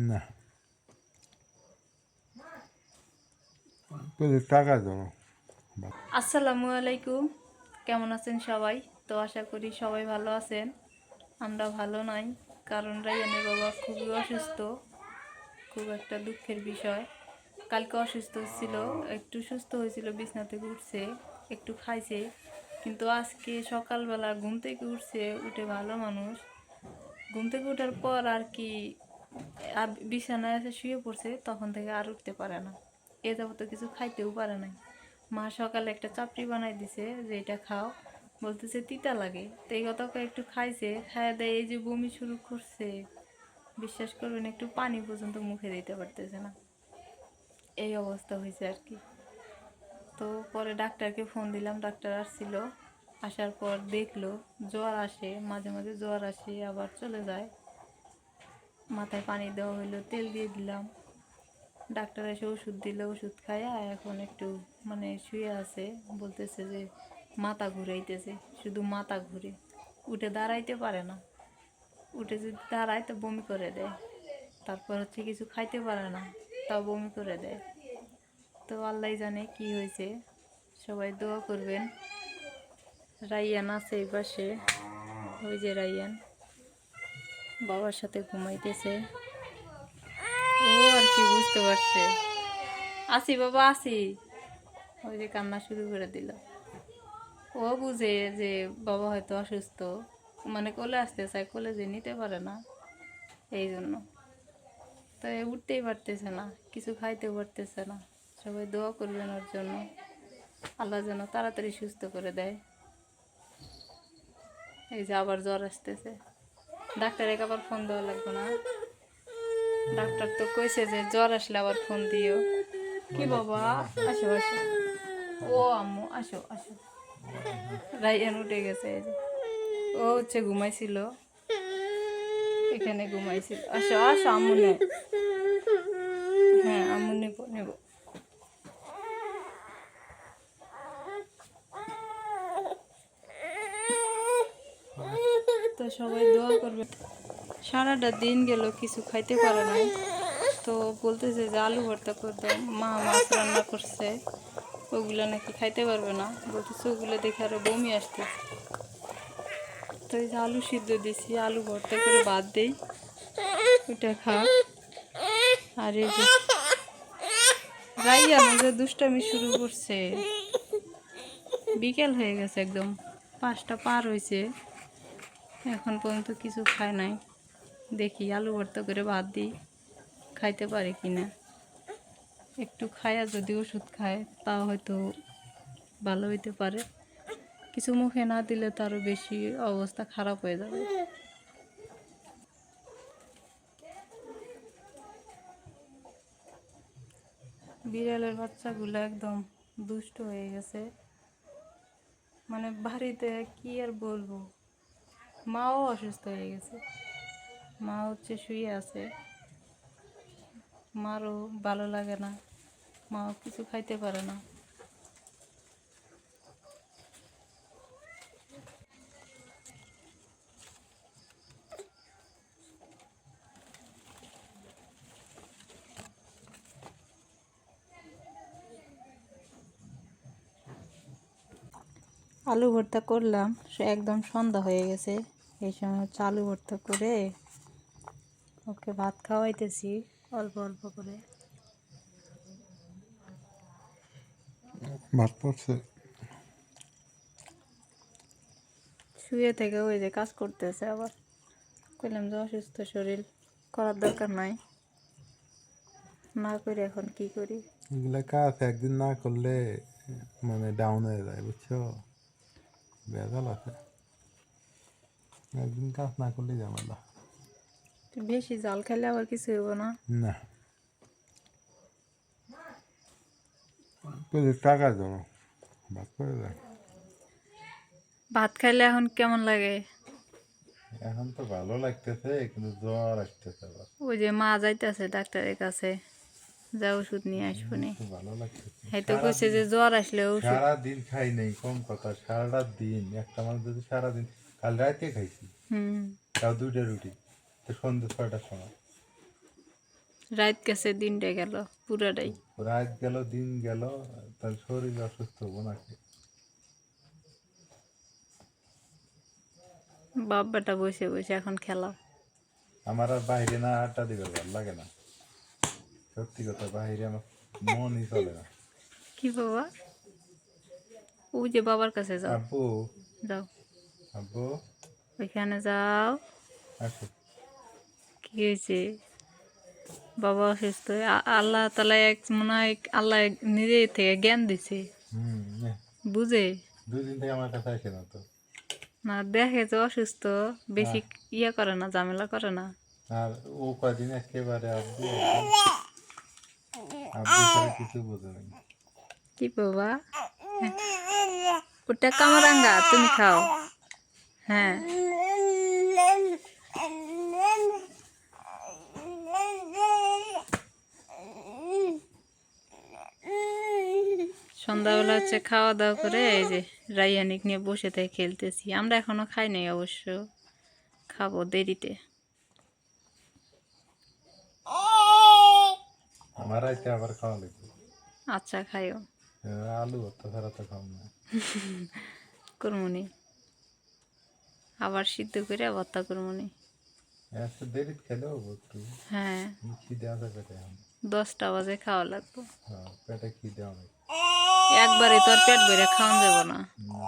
না, টাকা দাও। আসসালামু আলাইকুম, কেমন আছেন সবাই? তো আশা করি সবাই ভালো আছেন। আমরা ভালো নাই, কারণ রাইয়ানের বাবা খুবই অসুস্থ। খুব একটা দুঃখের বিষয়। কালকে অসুস্থ ছিল, একটু সুস্থ হয়েছিল, বিছনা থেকে উঠছে, একটু খাইছে, কিন্তু আজকে সকালবেলা ঘুম থেকে উঠছে, উঠে ভালো মানুষ, ঘুম থেকে ওঠার পর আর কি বিছানায় এসে শুয়ে পড়ছে, তখন থেকে আর উঠতে পারে না। এ যাবত কিছু খাইতেও পারে নাই। মা সকালে একটা চাপড়ি বানাই দিছে যে এটা খাও, বলতেছে তিতা লাগে, তো এই কথা একটু খাইছে, খাইয়া দেয় এই যে বমি শুরু করছে। বিশ্বাস করবেন, একটু পানি পর্যন্ত মুখে দিতে পারতেছে না, এই অবস্থা হয়েছে আর কি। তো পরে ডাক্তারকে ফোন দিলাম, ডাক্তার আসছিল, আসার পর দেখলো জ্বর আসে, মাঝে মাঝে জ্বর আসে আবার চলে যায়। মাথায় পানি দেওয়া হইলো, তেল দিয়ে দিলাম, ডাক্তার এসে ওষুধ দিল, ওষুধ খাইয়া এখন একটু মানে শুয়ে আছে। বলতেছে যে মাথা ঘুরাইতেছে, শুধু মাথা ঘুরে, উঠে দাঁড়াইতে পারে না, উঠে যদি দাঁড়ায় তো বমি করে দেয়, তারপর হচ্ছে কিছু খাইতে পারে না, তাও বমি করে দেয়। তো আল্লাহ জানে কি হয়েছে, সবাই দোয়া করবেন। রাইয়ান আছে এই পাশে, ওই যে রাইয়ান বাবার সাথে ঘুমাইতেছে, ও আর কি বুঝতে পারছে আসি বাবা আসি, ওই যে কান্না শুরু করে দিল। ও বুঝে যে বাবা হয়তো অসুস্থ, মানে কোলে আসতে চায়, কোলে যে নিতে পারে না, এই জন্য। তো উঠতেই পারতেছে না, কিছু খাইতেও পারতেছে না। সবাই দোয়া করবেন ওর জন্য, আল্লাহ যেন তাড়াতাড়ি সুস্থ করে দেয়। এই যে আবার জ্বর আসতেছে, ডাক্তারকে আবার ফোন দেওয়া লাগবে না, ডাক্তার তো কইছে যে জ্বর আসলে আবার ফোন দিও। কি বাবা, আসো আসো, ও আম্মু আসো আসো। রাইয়ান উঠে গেছে, এই যে ও হচ্ছে ঘুমাইছিল, এখানে ঘুমাইছিল। আসো আসো, আম্মু নেই, হ্যাঁ আম্মু নেব নেব। তো সবাই দোয়া করবে। সারাটা দিন গেল, কিছু খাইতে পারে নাই। তো বলতেছে যে আলু ভর্তা করে দাও, মা মাছ রান্না করছে, ওগুলো নাকি খাইতে পারবে না, বলতেছে ওগুলো দেখে আরো বমি আসতেছে। তো এই যে আলু সিদ্ধ দিছি, আলু ভর্তা করে ভাত দেই, ওইটা খা। আর এই যে রাইয়ান যে দুষ্টামি শুরু করছে, বিকেল হয়ে গেছে, একদম 5টা পার হয়েছে, এখন পর্যন্ত কিছু খায় নাই। দেখি আলু ভর্তা করে ভাত দিই, খাইতে পারে কিনা। একটু খায়া যদি ওষুধ খায় তাও হয়তো ভালো হইতে পারে, কিছু মুখে না দিলে তো আরও বেশি অবস্থা খারাপ হয়ে যাবে। বিড়ালের বাচ্চাগুলো একদম দুষ্ট হয়ে গেছে, মানে বাড়িতে কি আর বলবো। মাও অসুস্থ হয়ে গেছে, মা হচ্ছে শুয়ে আছে, মারও ভালো লাগে না, মাও কিছু খাইতে পারে না। আলু ভর্তা করলাম, সে একদম সন্ধ্যা হয়ে গেছে, এই সময় হচ্ছে আলু ভর্তা করে ওকে ভাত খাওয়াইতেছি অল্প অল্প করে। ভাত পড়ছে, শুয়ে থেকে ওই যে কাজ করতেছে, আবার কইলাম যে অসুস্থ শরীর, করার দরকার নাই, না করে এখন কি করি। এগুলা কাজ একদিন না করলে মানে ডাউন হয়ে যায়, বুঝছো? ভেজাল আছে, একদিন কাজ না করলে ঝামেলা। বেশি জাল খেলে আবার কিছু হইব না। না, টাকা দাও, ভাত করে দেয়। ভাত খাইলে এখন কেমন লাগে? এখন তো ভালো লাগতেছে, কিন্তু জ্বর আসতেছে আবার। ওই যে মা যাইতেছে ডাক্তারের কাছে, যা ওষুধ নিয়ে আসবো নি। তো ভালো লাগতেছে, এই তো কইছে যে জ্বর আসলে ওষুধ। সারাদিন খাই নাই, কম কথা, সারাটা দিন একটা মানুষ যদি সারাদিন, কাল রাতে খাইছি, হুম। তাও 2টা রুটি, তো সন্ধ্যে 6টার সময়। রাত গেছে দিনটা গেল পুরাটাই। রাত গেল দিন গেল, তার শরীর অসুস্থ হবো নাকি? বাপ বেটা বসে বসে এখন খেলা। আমার আর বাইরে না আড্ডা দিবার ভালো লাগে না, সত্যি কথা, বাইরে আমার মনই চলে না। কি বাবা? ওই যে বাবার কাছে যাও, আব্বু, যাও আব্বু ওইখানে যাও। আসো। কি হয়েছে? বাবা অসুস্থ, আল্লাহ তালা এক মনে হয় আল্লাহ নিজে থেকে জ্ঞান দিছে, নে, বুঝে 2 দিন থেকে আমার কাছে আসে না তো। না, দেখে যে অসুস্থ, বেশি হ্যাঁ। ইয়ে করে না, ঝামেলা করে না। আর ও কদিন একেবারে আব্বু আব্বু আব্বু ছাড়া কিছু বোঝে না। কি বাবা? ওটা কামরাঙ্গা, তুমি খাও। হ্যাঁ, সন্ধ্যাবেলা হচ্ছে খাওয়া দাওয়া করে এই যে রাইয়ানিক নিয়ে বসে থেকে খেলতেছি। আমরা এখনো খাই নাই অবশ্য, খাবো দেরিতে। আমার রাইতে আবার খাওয়া লাগবে। আচ্ছা, খাইও। আলু ভর্তা ছাড়া তো খাম না। করমুনি আবার সিদ্ধ করে ভর্তা করমুনি। এত দেরি খেলেও একটু হ্যাঁ, খিদে আছে পেটে এখন। 10টা বাজে খাওয়া লাগবে। হ্যাঁ, পেটে খিদে অনেক। একবারে তো আর পেট ভরে খাওয়ান যাব না। না।